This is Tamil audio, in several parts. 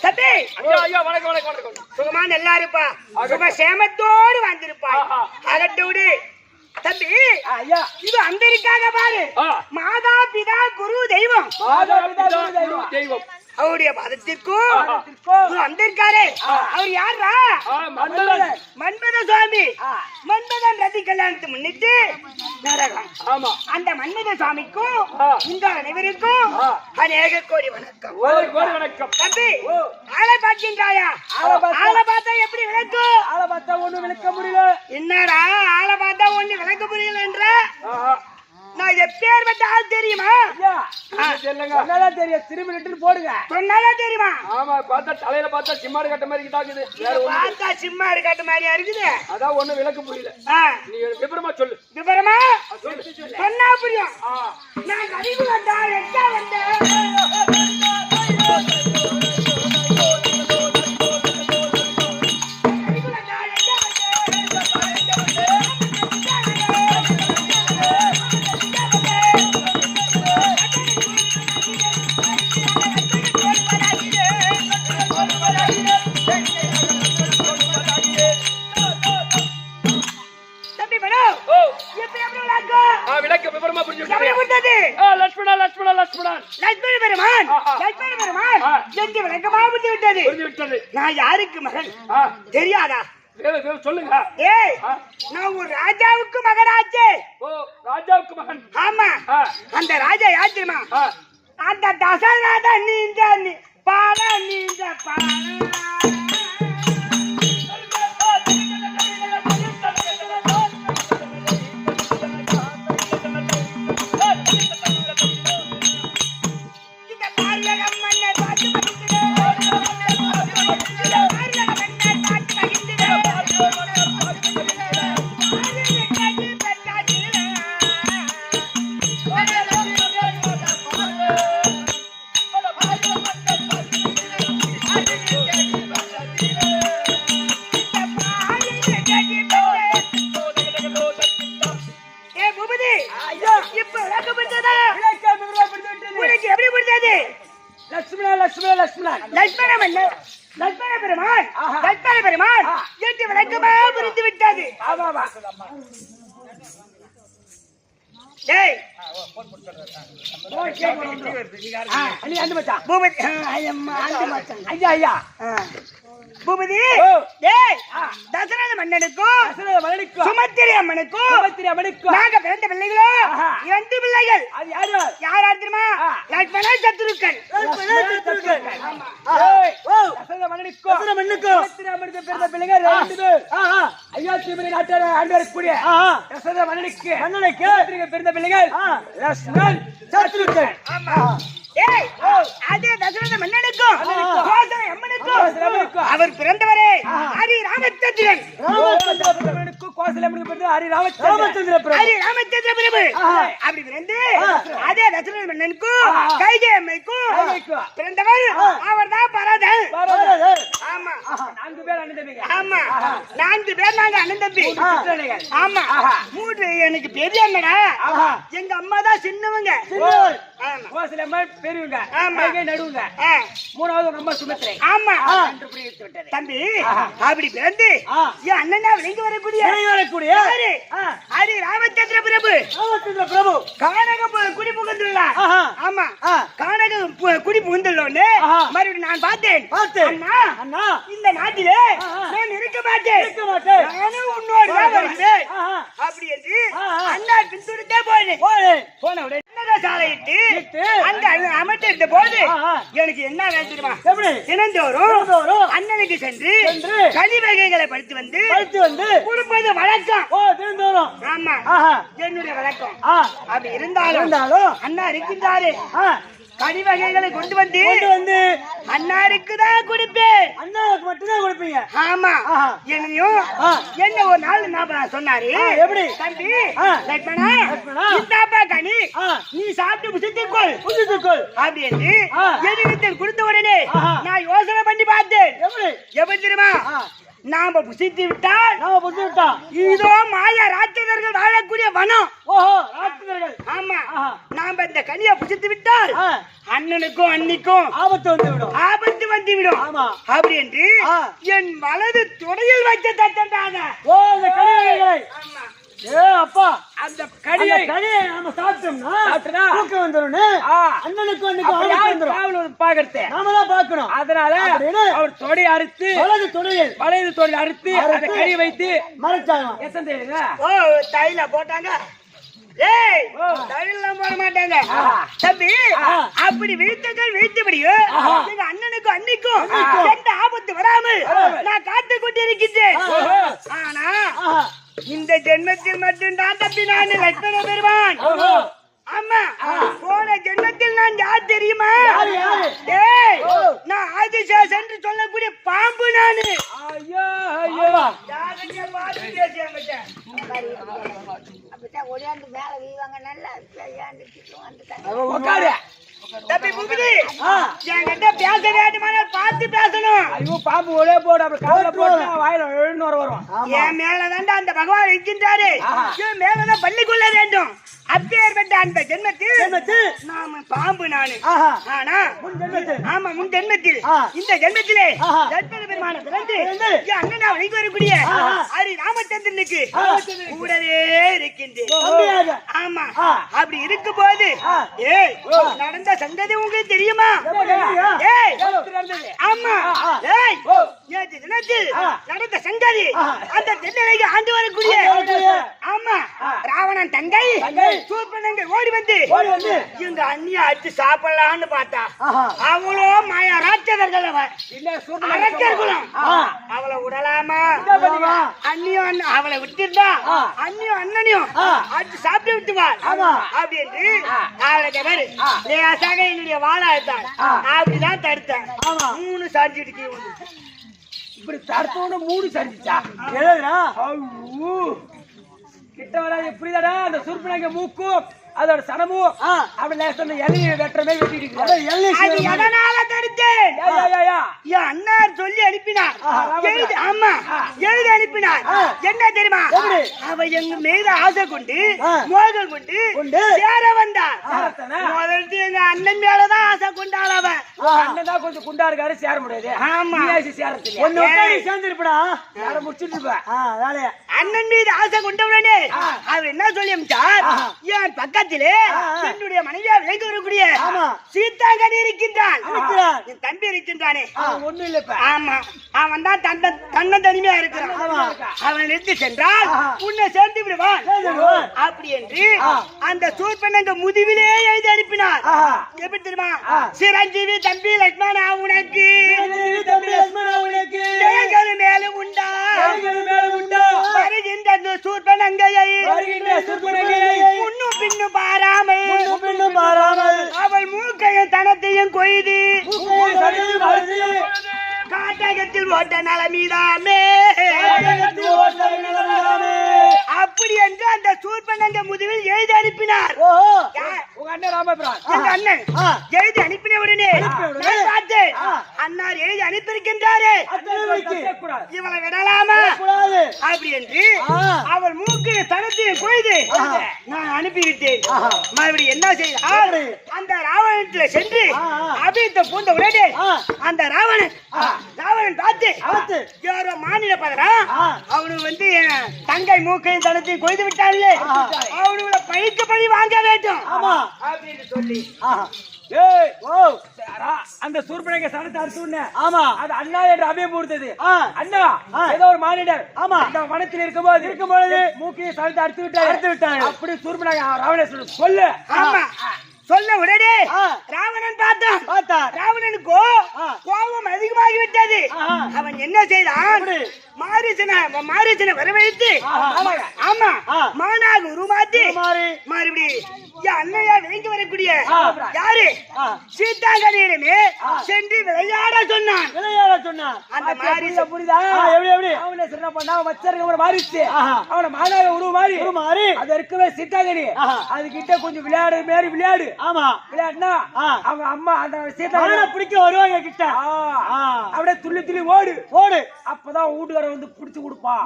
தம்பி சுகமான எல்லாருப்பா சுக சேமத்தோடு வந்திருப்பா அகட்டோடு தம்பி இது அந்த இருக்காங்க பாரு மாதா பிதா குரு தெய்வம் அவருடைய மதத்திற்கும் அந்த இருக்காரு அவர் யாரா மன்மத சுவாமி மன்மதன் ரதி கல்யாணத்தை முன்னிட்டு நடக்கும் அந்த மன்மத சுவாமிக்கும் இந்த அனைவருக்கும் அநேக கோடி வணக்கம் தம்பி ஆளை பார்க்கின்றாயா ஆளை பார்த்தா எப்படி விளக்கும் ஆளை பார்த்தா ஒண்ணும் விளக்க முடியல என்னடா ஆளை பார்த்தா ஒண்ணு விளக்க முடியல என்ற நான் எப்பேற்பட்ட ஆள் தெரியுமா சொன்னாதான் தெரியும் திரும்பி நிட்டு போடுங்க சொன்னாதான் தெரியுமா ஆமா பார்த்தா தலையில பார்த்தா சிம்மாடு கட்ட மாதிரி கிட்டாக்குது பார்த்தா சிம்மாடு கட்ட மாதிரியா இருக்குது அதான் ஒண்ணு விளக்க புரியல நீ விபரமா சொல்லு விபரமா சொன்னா புரியும் நான் கடிவு வந்தா எக்கா வந்தேன் நான் யாருக்கு மகன் தெரியாதா சொல்லுங்க நான் ஒரு ராஜாவுக்கு மகனாச்சே ராஜாவுக்கு மகன் ஆமா அந்த ராஜா யார் தெரியுமா அந்த தசரத நீந்த பாட நீந்த பாட பெருமான் என்று விளக்கமா புரிந்து விட்டது பூபதி தசரத மன்னனுக்கும் சுமத்திரி அம்மனுக்கும் நாங்க பிறந்த பிள்ளைகளோ 2 பிள்ளைகள் யார் யார் தெரியுமா லட்சுமண சத்ருக்கன் பிறந்த பிள்ளைகள் 2 பேர் அயோத்தி நாட்டார ஆண்டவருக்குரிய தசரத மன்னனுக்கு பிறந்த பிள்ளைகள் லட்சுமணன் சத்ருக்கன் அதே தசரத மன்னனுக்கும் கோசலை அம்மனுக்கும் அவர் பிறந்தவரே ஹரி ராமச்சந்திரன் கோசலை அம்மனுக்கு ஹரி ராமச்சந்திர பிரபு அப்படி பிறந்து அதே தசரத மன்னனுக்கும் கைகை அம்மைக்கும் பிறந்தவர் அவர் தான் பரதன் ஆமா 4 பேர் அண்ணன் தம்பி ஆமா 4 பேர் நாங்க அண்ணன் தம்பி ஆமா 3 எனக்கு பெரிய அண்ணனா எங்க அம்மா தான் சின்னவங்க கோசலை அம்மன் பெரியவங்க நடுவுங்க 3வது அம்மா சுமத்திரை ஆமா தம்பி அப்படி பிறந்து என் அண்ணனா விளங்கி வரக்கூடிய ஹரி ராமச்சந்திர பிரபு கானக குடி புகுந்துள்ள ஆமா கானக குடி புகுந்துள்ளோன்னு மறுபடியும் நான் பார்த்தேன் அண்ணா இந்த நாட்டிலே நான் இருக்க மாட்டேன் நானும் உன்னோடு வருவேன் அப்படி என்று அண்ணா பின்துடுத்தே போன உடனே சாலையிட்டு அந்த அமைச்சிருந்த போது எனக்கு என்ன வேண்டுமா தினந்தோறும் அண்ணனுக்கு சென்று கனி வகைகளை படித்து வந்து கொடுப்பது வழக்கம் ஆமா என்னுடைய வழக்கம் அப்படி இருந்தாலும் அண்ணா இருக்கின்றாரு கனி வகைகளை கொண்டு வந்து அண்ணாருக்கு தான் கொடுப்பேன் அண்ணாவுக்கு மட்டும்தான் கொடுப்பீங்க ஆமா என்னையும் என்ன ஒரு நாள் நான் சொன்னாரு எப்படி தம்பி லட்சுமணா இந்தாப்பா கனி நீ சாப்பிட்டு புசித்துக்கொள் அப்படி என்று எதிர்த்து கொடுத்த உடனே நான் யோசனை பண்ணி பார்த்தேன் எப்படி தெரியுமா நாம புசித்து விட்டால் இதோ மாயா ராட்சதர்கள் வாழக்கூடிய வனம் ஆமா நாம இந்த கனியை புசித்து விட்டால் அண்ணனுக்கும் அன்னைக்கும் ஆபத்து வந்து விடும். ஆபத்து வந்துவிடும். ஆமா. அப்படி என்று என் வலது துணையில் வைத்த தட்டண்டாக. ஓ இந்த கடிகளை. ஆமா. ஏ அப்பா அந்த கடியை நாம சாப்பிட்டோம்னா தூக்கம் வந்துரும். அண்ணனுக்கு வந்துரும். பாக்குறது நாம தான் பார்க்கணும். அதனால அவர் தொடை அறுத்து வலது துணையில் அறுத்து அந்த கறி வைத்து மறைச்சாங்க. எத்தனை தெரியுங்க? ஓ தைல போட்டாங்க. ஏய் தைலம் போட மாட்டாங்க தம்பி. அப்படி வைத்தபடியோ எங்க அண்ணனுக்கும் அன்னைக்கும் எந்த ஆபத்து வராமல் நான் காத்து கொண்டிருக்கிறேன். ஆனா இந்த ஜென்மத்தில் மட்டும்தான் தம்பி நான் லட்சண பெறுவான். ஆமா போன ஜென்மத்தில் நான் யார் தெரியுமா? ஏய் நான் ஆதிசேஷன் என்று சொல்லக்கூடிய பாம்பு நானு. ஐயோ ஐயோ யாருக்கே பாத்து பேசியாங்க. அப்பதான் ஒடியாந்து மேல வீவாங்க நல்லா வந்துட்டாங்க. உட்காரு. தம்பி புகுதி என்கிட்ட பேச வேண்டுமானால் பார்த்து பேசணும். ஐயோ பாம்பு ஒரே போடு அப்படி காதுல போட்டா வாயில எழுநூறு வரும். என் மேலதான்டா அந்த பகவான் இருக்கின்றாரு. என் மேலதான் பள்ளி கொள்ள வேண்டும். அப்பேற்பட்ட அந்த ஜென்மத்தில் நாம பாம்பு நானு. ஆனா ஆமா முன் ஜென்மத்தில் இந்த ஜென்மத்திலே லட்சண பெருமான பிறந்து என் அண்ணனா வழிக்கு வரக்கூடிய ஹரி ராமச்சந்திரனுக்கு கூடவே இருக்கின்றேன். ஆமா அப்படி இருக்கும் போது ஏய் நடந்த சங்கதி உங்களுக்கு தெரியுமா? ஏய் ஆமா ஏய் நேற்று தினத்தில் நடந்த சங்கதி அந்த தென்னைக்கு ஆண்டு வரக்கூடிய ஆமா ராவணன் தங்கை சூப்பனங்க ஓடி வந்து எங்க அண்ணிய அடிச்சு சாப்பிடலான்னு பார்த்தா அவளோ மாயா ராட்சதர்கள் அரக்கர்களும் அவளை விடலாமா? அண்ணியும் அவளை விட்டுட்டா அண்ணியும் அண்ணனையும் அடிச்சு சாப்பிட்டு விட்டுவாள். அப்படி என்று அவளை தவறு லேசாக என்னுடைய வாழா இருந்தாள். அப்படிதான் தடுத்தேன். 3 சாஞ்சிட்டு இப்படி தடுத்தோட 3 சரிச்சா கிட்ட வராது. புரியுதாடா? அந்த சுருப்பினங்க மூக்கு அதோட சனமும் அப்படி லேசா இலையை வெட்டுறமே வெட்டிட்டு அது எதனால தடுத்தேன்? என் அண்ணார் சொல்லி அனுப்பினார். ஆமா எழுதி அனுப்பினார். என்ன தெரியுமா? அவ எங்க மீது ஆசை கொண்டு மோகம் கொண்டு சேர வந்தார். முதல்ல எங்க அண்ணன் மேலதான் ஆசை கொண்டாள். அவ அண்ணன் தான் கொஞ்சம் குண்டா இருக்காரு, சேர முடியாது. ஆமா சேரத்துல சேர்ந்துருப்பா முடிச்சுட்டு அண்ணன் மீது ஆசை கொண்டவுடனே அவர் என்ன சொல்லி அனுப்பிச்சார்? என் பக்கத்திலே என்னுடைய மனைவியா விலைக்கு வரக்கூடிய சீதாங்கனி இருக்கின்றான். என் தம்பி இருக்கின்றானே ஒண்ணு இல்ல. ஆமா அவன் தான் தன்ன தனிமையா இருக்கிறான். அவன் எடுத்து சென்றால் உன்னை சேர்ந்து விடுவான். அப்படி என்று அந்த சூர்பனங்க முதுவிலே எழுதி அனுப்பினார். எப்படி தெரியுமா? சிரஞ்சீவி தம்பி லட்சுமணா உனக்கு மேலும் உண்டா வருகின்ற சூர்பனங்கையை முன்னும் பின்னும் பாராமல் அவள் மூக்கையும் தனத்தையும் கொய்து காட்டகத்தில் ஓட்ட நலமீதாமே. அப்படி என்று அந்த சூர்பனங்க முதுவில் எழுதி அனுப்பினார். உங்க அண்ணன் ராமபிரான் எங்க அண்ணன் எழுதி அனுப்பின உடனே நான் பார்த்தேன். அண்ணார் எழுதி அனுப்பியிருக்கின்றாரு. இவளை விடலாமா? அப்படி என்று அவள் மூக்கு தனத்தை கொய்து நான் அனுப்பிவிட்டேன். மறுபடியும் என்ன செய்தார்? அந்த ராவணத்தில் சென்று அபித்த பூந்த உடனே அந்த ராவணன் பார்த்து யாரோ மாநில பதரா அவனு வந்து தங்கை மூக்கையும் தனத்தையும் கொய்து விட்டாலே அவனோட பழிக்கு பழி வாங்க வேண்டும் அப்படின்னு சொல்லி அந்த சூர்பனங்க சனத்தை அறுத்து ஆமா அது அண்ணா என்று அபயம் கொடுத்தது. அண்ணா ஏதோ ஒரு மானிடர் ஆமா இந்த வனத்தில் இருக்கும்போது மூக்கையை சனத்தை அறுத்து விட்டாரு. அப்படி சூர்பனங்க ராவணேஸ்வரன் சொல்லு. ஆமா சொல்ல உடனே ராவணன் பார்த்தான். ராவணனுக்கோ கோபம் அதிகமாகிவிட்டது. அவன் என்ன செய்தான்? மாரீசனை வரவழைத்து ஆமா மானாக உருமாத்தி மறுபடியும் அண்ணையா விளங்கி வரக்கூடிய யாரு சீதாங்கனியிடமே சென்று விளையாட சொன்னான். அந்த மாரீச புரியுதா? அவனை என்ன பண்ணா வச்சிருக்க மாறிச்சு அவனை மானாக உருமாறி அது இருக்கவே சீதாங்கனி அது கிட்ட கொஞ்சம் விளையாடு ஆமா விளையாடுனா அவங்க அம்மா அந்த சீதாங்கனி பிடிக்க வருவாங்க கிட்ட அப்படியே துள்ளி ஓடு அப்பதான் வீட்டுக்கார வந்து புடிச்சு கொடுப்பா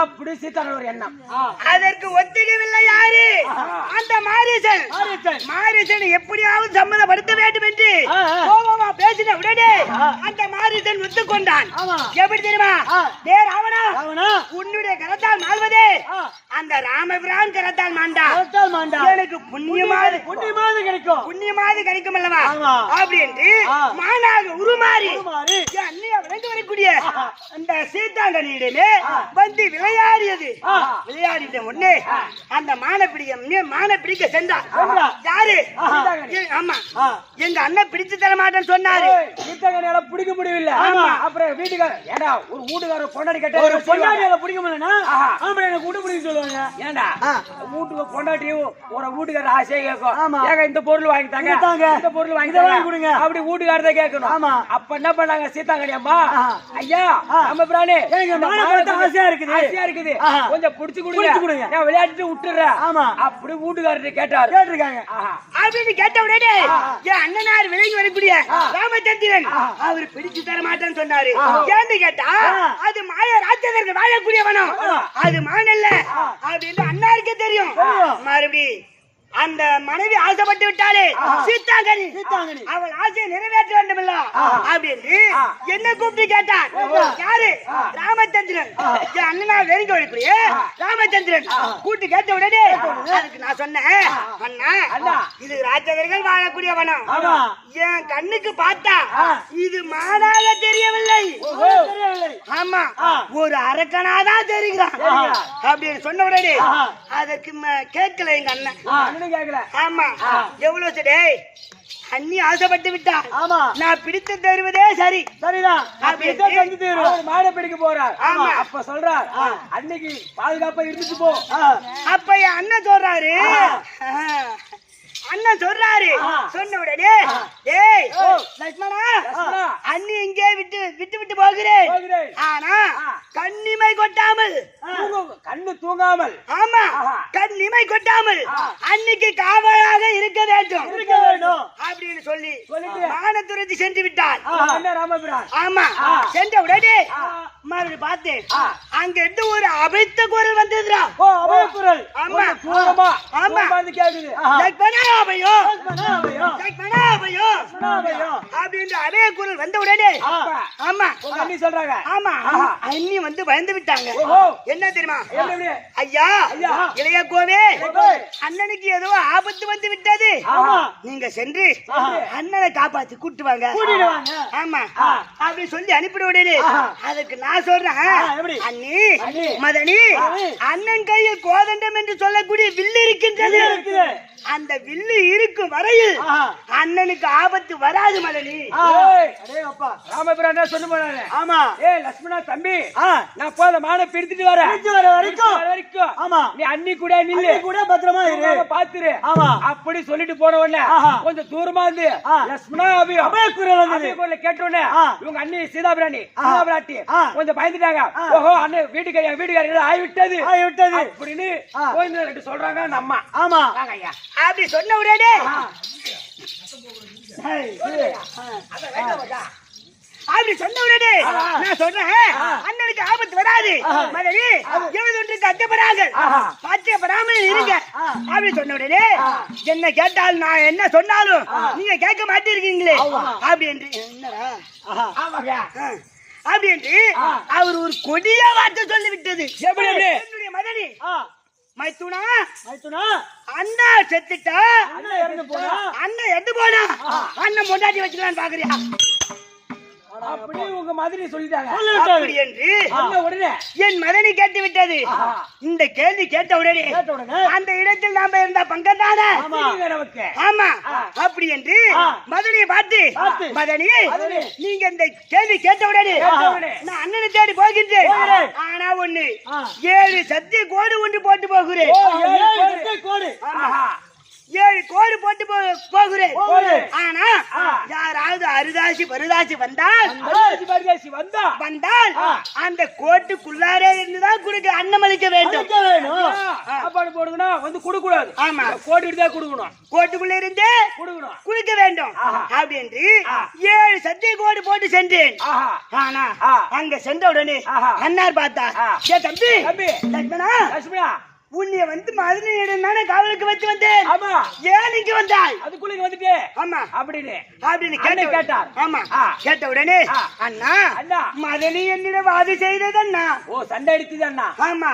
அப்படி சீதாங்கனி ஒரு எண்ணம். அதற்கு ஒத்துக்கவில்லை யாரு? அந்த மாரீச மாரீசன் எப்படியாவது சம்மதப்படுத்த வேண்டும் என்று கோபமா பேசின உடனே அந்த மாரீசன் ஒத்து கொண்டான். எப்படி தெரியுமா? டே ராவணா, உன்னுடைய கரத்தால் மாள்வதே அந்த ராமபிரான் கரத்தால் மாண்டா, எனக்கு புண்ணியமாவது கிடைக்கும் அல்லவா அப்படி என்று மானாக உருமாறி அன்னையா விளங்க வரக்கூடிய அந்த சீதாங்கனியிடமே வந்து விளையாடியது. விளையாடிட்ட உடனே அந்த மான பிடிக்க சென்றார். யாரு? ஆமா, எங்க அண்ணன் பிடிச்சு தர மாட்டேன்னு சொன்னாரு. சீதாங்கனியால பிடிக்க முடியல. அப்புறம் வீட்டுக்காரர் ஏடா ஒரு வீட்டுக்காரர் பொண்டாட்டி கேட்ட பொண்டாட்டியால பிடிக்க முடியலன்னா ஆமா எனக்கு வீட்டு பிடிக்க சொல்லுவாங்க. ஏண்டா வீட்டுக்கு பொண்டாட்டி ஒரு வீட்டுக்காரர் ஆசையை கேட்கும். ஏங்க இந்த பொருள் வாங்கி தாங்க, இந்த பொருள் வாங்கி கொடுங்க அப்படி வீட்டுக்காரத கேட்கணும். அப்ப என்ன பண்ணாங்க சீதாங்கனி அம்மா, ஐயா நம்ம பிராணி ஆசையா இருக்குது கொஞ்சம் புடிச்சு கொடுங்க, நான் விளையாட்டு விட்டுறேன் அப்படி வீட்டுக்காரர்கிட்ட கேட்டிருக்காங்க. அப்படின்னு கேட்ட உடனே என் அண்ணனார் விலகி வரக்கூடிய ராமச்சந்திரன் அவர் பிடிச்சு தர மாட்டேன்னு சொன்னாரு. ஏன்னு கேட்டா அது மாய ராட்சதர்கள் வாழக்கூடியவனும் அது மானல்ல அப்படின்னு அண்ணாருக்கே தெரியும். மறுபடி அந்த மனைவி ஆசைப்பட்டு விட்டாலே சீதாங்கனி அவள் ஆசையை நிறைவேற்ற வேண்டும் இல்ல அப்படின்னு என்ன கூப்பிட்டு கேட்டான். யாரு? ராமச்சந்திரன். என் அண்ணனா வெறிங்க வரக்கூடிய ராமச்சந்திரன் கூட்டு கேட்ட உடனே அதுக்கு நான் சொன்னேன், அண்ணா இது ராட்சதர்கள் வாழக்கூடிய வனம், என் கண்ணுக்கு பார்த்தா இது மானாக தெரியவில்லை, ஆமா ஒரு அரக்கனாதான் தெரிகிறான் அப்படின்னு சொன்ன உடனே அதற்கு கேட்கல எங்க அண்ணன். ஆமா எவ்வளவு சரி அண்ணி ஆசைப்பட்டு விட்டா நான் பிடித்து தருவதே சரிதான் மாட பிடிக்க போறார். அப்ப சொல்றார் அன்னைக்கு பாதுகாப்பா இருந்துட்டு போ. அப்ப என் அண்ணன் சொல்றாரு சொன்ன உடனே ஏய் லட்சுமணா அண்ணி இங்கே விட்டு போகிறேன், ஆனா கண்ணிமை கொட்டாமல் கண்ணு தூங்காமல் ஆமா கண்ணிமை கொட்டாமல் அன்னைக்கு காவலாக இருக்க வேண்டும் அப்படின்னு சொல்லி மானத்துறதி சென்று விட்டார் ராமபிரான். ஆமா சென்ற உடனே மறுபடியும் பார்த்தேன் அங்க இருந்து ஒரு அபைத்த குரல் வந்ததுடா. ஆமா ஆமா அப்படின்ற அதே குரல் வந்த உடனே ஆமா சொல்றாங்க ஆமா அண்ணி வந்து பயந்து விட்டாங்க. என்ன தெரியுமா? ஐயா இளைய கோவே அண்ணனுக்கு ஏதோ ஆபத்து வந்து விட்டது, நீங்க சென்று அண்ணனை காப்பாத்தி கூட்டு வாங்க ஆமா அப்படி சொல்லி அனுப்பின உடனே அதுக்கு நான் சொல்றேன், அண்ணி மதனி அண்ணன் கையில் கோதண்டம் என்று சொல்லக்கூடிய வில்லு இருக்கின்றது, அந்த வில்லு இருக்கும் வரையில் அண்ணனுக்கு ஆபத்து வராது மதனி. ராமபிரான் சொன்ன போனாரு. ஆமா ஏ லட்சுமணா தம்பி நான் போத மான பிடிச்சிட்டு வரேன் வரைக்கும் நீ அண்ணி கூட நில்லு கூட பத்திரமா பாத்துரு அப்படி சொல்லிட்டு போன உடனே கொஞ்சம் தூரமா இருந்து லட்சுமணா அபயக்குரல் கேட்ட உடனே இவங்க அண்ணி சீதாபிராணி கொஞ்சம் பயந்துட்டாங்க. ஓஹோ அண்ணன் வீட்டுக்காரர் ஆகிவிட்டது அப்படின்னு சொல்றாங்க நம்ம. ஆமா அப்படி சொன்ன உடனே அப்படி சொன்ன உடனே நான் சொல்றேன் அண்ணனுக்கு ஆபத்து வராது மனைவி எவ்வளவு அச்சப்படாது அச்சப்படாமல் இருங்க அப்படி சொன்ன உடனே என்ன கேட்டால் நான் என்ன சொன்னாலும் நீங்க கேட்க மாட்டீர்களே அப்படி என்று அப்படி என்று அவர் ஒரு கொடிய வார்த்தை சொல்லிவிட்டது. என்னுடைய மதனி மைத்துனா அண்ணா செத்துட்டா அண்ணன் எட்டு போனா அண்ணன் பொண்டாட்டி வச்சுக்கலான்னு பாக்குறியா அப்படி உங்க மதனி சொல்லிட்டாங்க. அப்படி என்று உடனே என் மதனி கேட்டு விட்டது. இந்த கேள்வி கேட்ட உடனே அந்த இடத்தில் நாம இருந்த பங்கத்தானே ஆமா அப்படி என்று மதனியை பார்த்து மதனி நீங்க இந்த கேள்வி கேட்ட உடனே நான் அண்ணனை தேடி போகின்றேன், ஆனா ஒண்ணு 7 சத்திய கோடு ஒன்று போட்டு போகிறேன், 7 கோடு போட்டு போகிறேன். ஆனா யாராவது அருதாசி பருதாசி வந்தால் அந்த கோட்டுக்குள்ளாரே இருந்துதான் கொடுக்க அன்னமளிக்க வேண்டும். சாப்பாடு போடுதுன்னா வந்து கொடுக்க கூடாது. ஆமா கோட்டு இருந்தா கொடுக்கணும், கோட்டுக்குள்ள இருந்தே குளிக்க வேண்டும் அப்படி என்று 7 சத்திய கோடு போட்டு சென்றேன். ஆனா அங்க சென்ற உடனே அண்ணார் பார்த்தா தம்பி லட்சுமணா உன்னை வந்து மதுரையிடம் தானே காவலுக்கு வச்சு வந்தேன். ஆமா. ஏன் இங்க வந்தாய்? அதுக்குள்ள இங்க வந்துட்டு ஆமா அப்படின்னு கேட்டார். ஆமா கேட்ட உடனே அண்ணா அண்ணா மதனி என்னிடம் வாதி செய்தது அண்ணா. ஓ சண்டை அடித்தது அண்ணா. ஆமா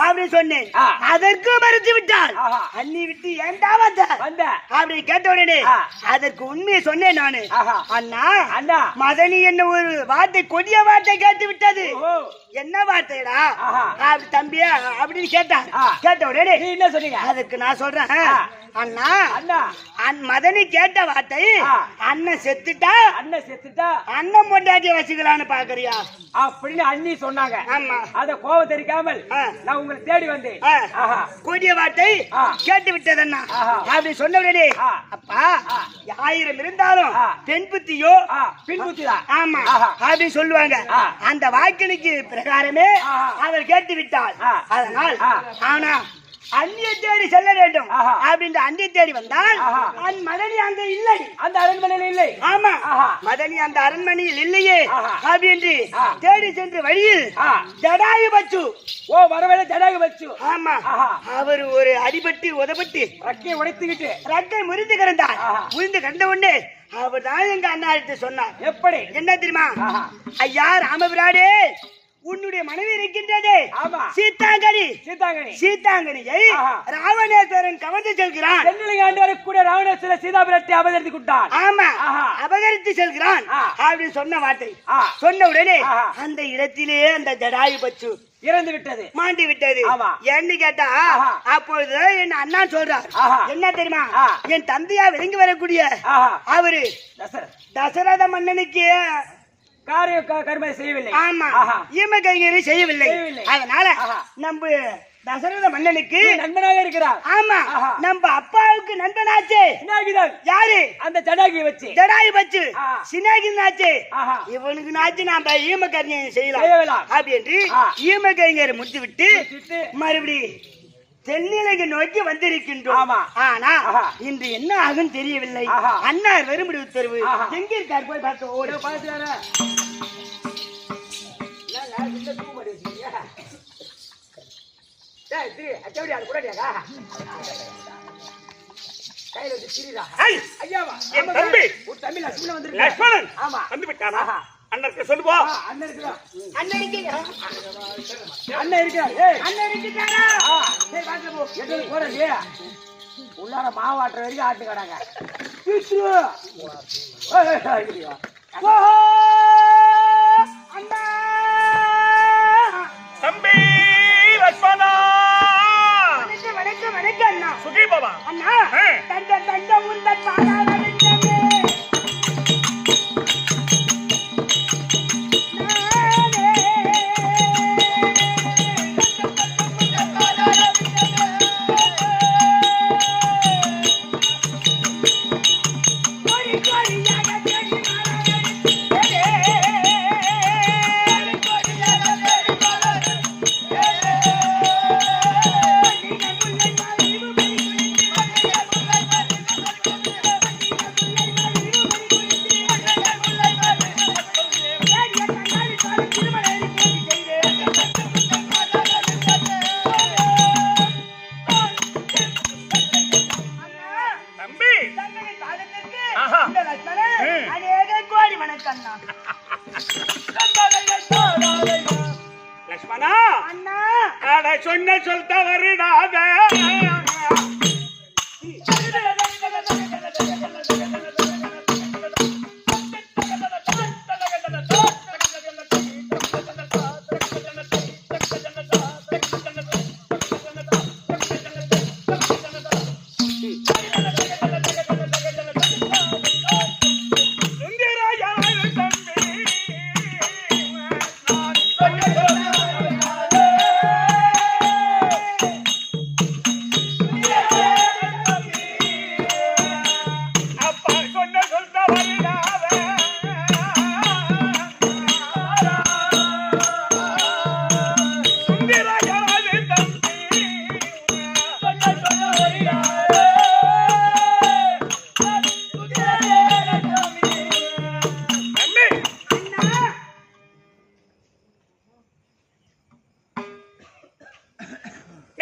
அப்படின்னு சொன்னேன். அதற்கு மறுத்து விட்டாள். அண்ணி விட்டு ஏன்டா வந்த அப்படின்னு கேட்ட உடனே அதற்கு உண்மையை சொன்னேன் நானு. அண்ணா அண்ணா மதனி என்ன ஒரு வார்த்தை கொடிய வார்த்தை கேட்டு விட்டது. என்ன வார்த்தைடா அப்படி தம்பியா அப்படின்னு கேட்டான். கேட்ட உடனே நீ என்ன சொன்னீங்க? அதுக்கு நான் சொல்றேன் அண்ணா அண்ணா மதனி கேட்ட வார்த்தை அண்ணன் செத்துட்டா அண்ணன் பொண்டாட்டிய வச்சுக்கலான்னு பாக்குறியா அப்படின்னு அண்ணி சொன்னாங்க. ஆமா அத கோவம் தெரிக்காமல் நான் உங்களை தேடி வந்தேன். கூடிய வார்த்தை கேட்டு விட்டதண்ணா அப்படி சொன்ன உடனே அப்பா 1000 இருந்தாலும் பெண் புத்தியோ பின் புத்திதான். ஆமா அப்படி சொல்லுவாங்க. அந்த வாக்கினுக்கு பிரகாரமே அவர் கேட்டு விட்டாள். அதனால் ஆனா அந்நிய தேடி செல்ல வேண்டும் அப்படின்ற அந்நிய தேடி வந்தால் மதனி அங்க இல்லை, அந்த அரண்மனையில் இல்லை. ஆமா மதனி அந்த அரண்மனையில் இல்லையே அப்படின்னு தேடி சென்று வழியில் ஜடாயு பச்சு. ஓ வரவேல ஜடாயு பச்சு. ஆமா அவர் ஒரு அடிபட்டு உதப்பட்டு ரக்கையை உடைத்துக்கிட்டு ரக்கை முறிந்து கிடந்தார். முறிந்து கிடந்த உடனே அவர் தான் எங்க அண்ணா சொன்னார். எப்படி என்ன தெரியுமா? ஐயா ராமபிராடே உன்னுடைய மனைவி இருக்கின்றது சீதாங்கனியை ராவணேஸ்வரன் கவர்ந்து செல்கிறான். ராவணேஸ்வரர் சீதாபுரத்தை அபகரித்து கொண்டான். ஆமா அபகரித்து செல்கிறான் அப்படின்னு சொன்ன வார்த்தை சொன்ன உடனே அந்த இடத்திலே அந்த ஜடாயு பச்சு இறந்து விட்டது, மாண்டி விட்டது. ஏன்னு கேட்டா அப்பொழுது என் அண்ணா சொல்றார் என்ன தெரியுமா? என் தந்தையா விளங்கி வரக்கூடிய அவரு தசரத மன்னனுக்கு கர்ம செய்யவில்லை. ஆமா ஈம கைகறி செய்யவில்லை. அதனால நம்ம தசரத மன்னனுக்கு நண்பனாக இருக்கிறார். ஆமா நம்ம அப்பாவுக்கு நண்பனாச்சு யாரு? அந்த ஜடாயு வச்சு சினாகினாச்சு. இவனுக்கு நாச்சு நாம ஈம கரியை செய்யலாம் அப்படின்னு ஈம கைங்கரை முடித்து விட்டு மறுபடி தென்னிலகை நோக்கி வந்திருக்கின்றோம். ஆனா இன்று என்ன ஆகும் தெரியவில்லை. அண்ணா வெறுமடி உத்தரவு எங்க இருக்காரு போய் பார்த்து ஓடி பார்த்துறாரு. அண்ணனுக்கு சொல்லுவா. அண்ணன் இருக்கிறார். உள்ளார மாவாட்டுற வரைக்கும் ஆட்டு கடாங்க. தம்பி லட்சுமணா வணக்கம் வணக்கம் அண்ணா. சுகி பாபா அண்ணா தண்ட தண்ட உந்தன் பாதாள லட்சுமணா அண்ணா சொன்ன சொல் தவறிடாத.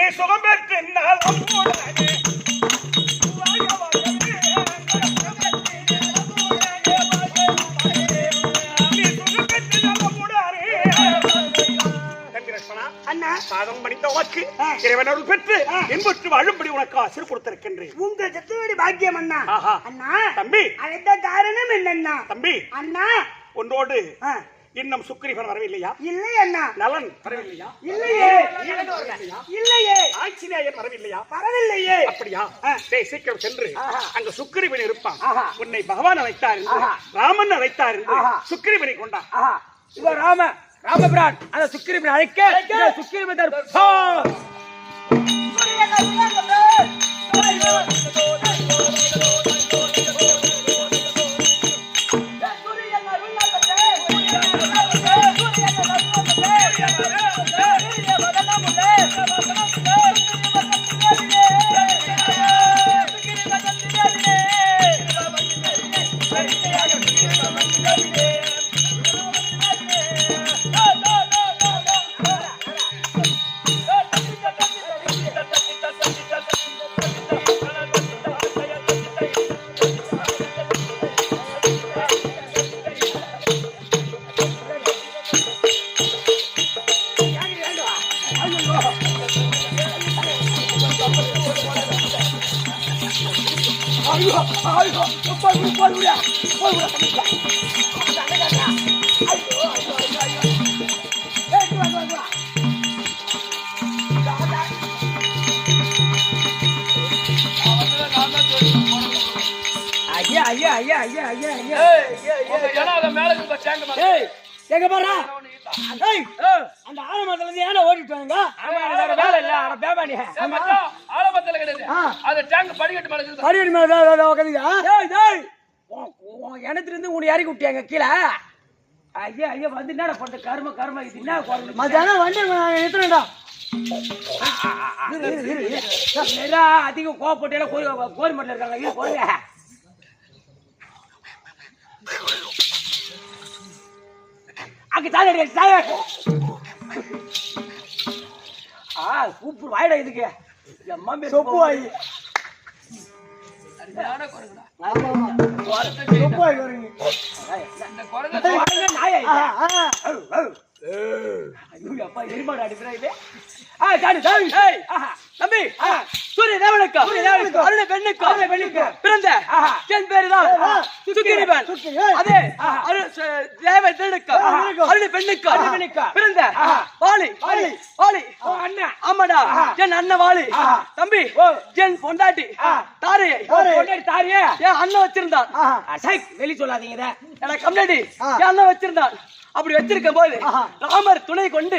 நீ சுகம் பெற்று சாதம் படித்த உனக்கு இறைவனருள் பெற்று என்பற்று வாழும்படி உனக்கு ஆசிர் கொடுத்திருக்கின்றேன். உங்கள் சத்துடைய பாக்கியம் அண்ணா. அண்ணா தம்பி, அழைத்த காரணம் என்னன்னா? தம்பி அண்ணா, ஒன்றோடு இன்னும் சுக்கிரீவன் வரவில்லையா? இல்லை அண்ணா. நலன் வரவில்லையா? இல்லையே. இல்லையே. ஆஞ்சநேயன் வரவில்லையா? வரவில்லையே. அப்படியா? சீக்கிரம் சென்று அங்க சுக்கிரீவன் இருப்பான். உன்னை பகவான் அழைத்தார் என்று, ராமன் அழைத்தார் என்று சுக்கிரீவனை கொண்டா. இவ ராமபிரான் அந்த சுக்கிரீவனை அழைக்க சுக்கிரீவன் எங்க பாரு அந்த ஆலமரத்துல இருந்து ஏன ஓடிட்டு வாங்க. வேலை இல்ல பேபானி ஆலமரத்துல கிடையாது. அது டேங்க் படிக்கட்டு மேல இருக்குது. படிக்கட்டு மேல உட்காந்துங்க. எனத்துல இருந்து உன்னை இறக்கி விட்டியாங்க கீழே. ஐயா ஐயா வந்து என்ன பண்ண கர்ம இது என்ன குறைஞ்சு மத்தியானம் வண்டி நிறுத்தினடா. அதிகம் கோவப்பட்டு கோரி மட்டில் இருக்காங்க. இது போடுங்க. அங்க தாய் சூப்பர் வாயிடா இதுக்கு சொப்பு வாய் அப்பா எரிமாடு அடிக்கிறா. தம்பி சூரிய தேவனுக்கு அருண பெண்ணுக்கு பிறந்த என் பேருதான் சுக்கிரீவன். அதே தேவ தேவனுக்கு அருண பெண்ணுக்கு பிறந்த வாலி அண்ணன். ஆமாடா என் அண்ணன் வாலி. தம்பி என் பொண்டாட்டி தாரியை என் அண்ணன் வச்சிருந்தான். வெளி சொல்லாதீங்க. எனக்கு கம்னாடி என் அண்ணன் வச்சிருந்தான். அப்படி வச்சிருக்கும் போது ராமர் துணை கொண்டு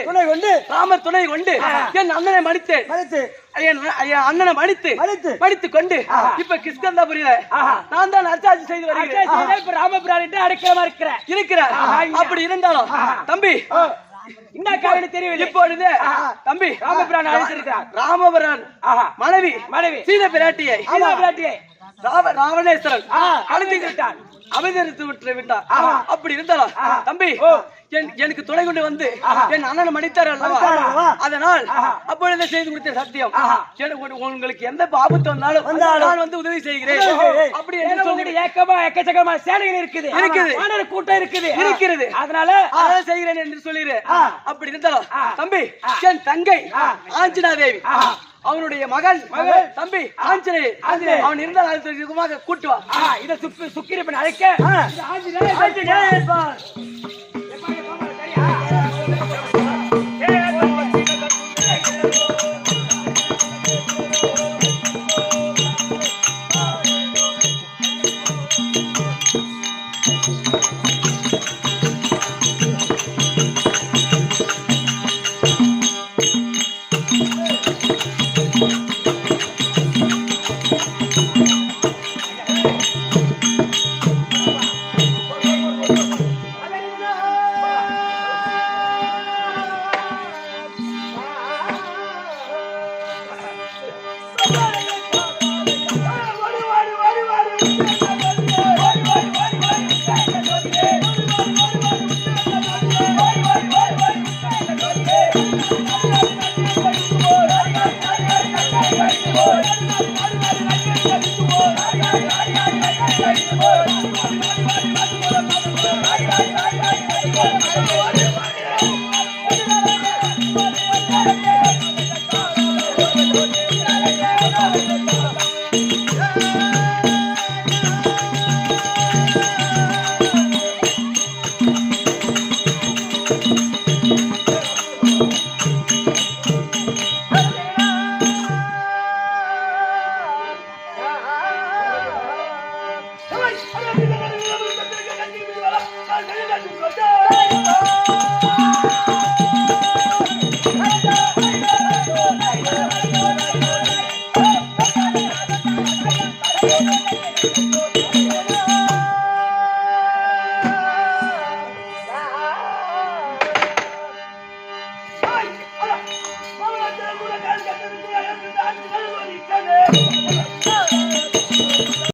என் அண்ணனை மடித்தேன். என் அண்ணனை மடித்து கொண்டு இப்ப கிஷ்கந்தாபுரியில நான் தான் அர்ச்சாட்சி செய்து வருகிறேன். இப்ப ராமபிரான் அடைக்கலமா இருக்கிறேன். அப்படி இருந்தாலும் தம்பி என்ன காரணம் தெரியவில்லை. இப்பொழுது தம்பி ராமபிரான் அழைத்திருக்கிறார். ராமபிரான் மனைவி சீத பிராட்டியை ராவணேஸ்வரன் அழைத்து விட்டார். அப்படி இருந்தாலும் தம்பி எனக்கு துணை கொண்டு வந்து என் அண்ணனை மடித்தார் அல்லவா? அதனால் அப்பொழுது செய்து கொடுத்த சத்தியம் உங்களுக்கு எந்த ஆபத்து வந்தாலும் நான் வந்து உதவி செய்கிறேன். அப்படி என்று ஏக்கமா எக்கச்சக்கமா சேனைகள் இருக்குது கூட்டம் இருக்கிறது. அதனால அதான் செய்கிறேன் என்று சொல்லுகிறேன். அப்படி இருந்தாலும் தம்பி என் தங்கை ஆஞ்சனாதேவி அவனுடைய மகன் தம்பி ஆஞ்சநேயர் அவன் இருந்தால் கூட்டுவா. இதை சுக்கிரீவன் அழைக்க Hey!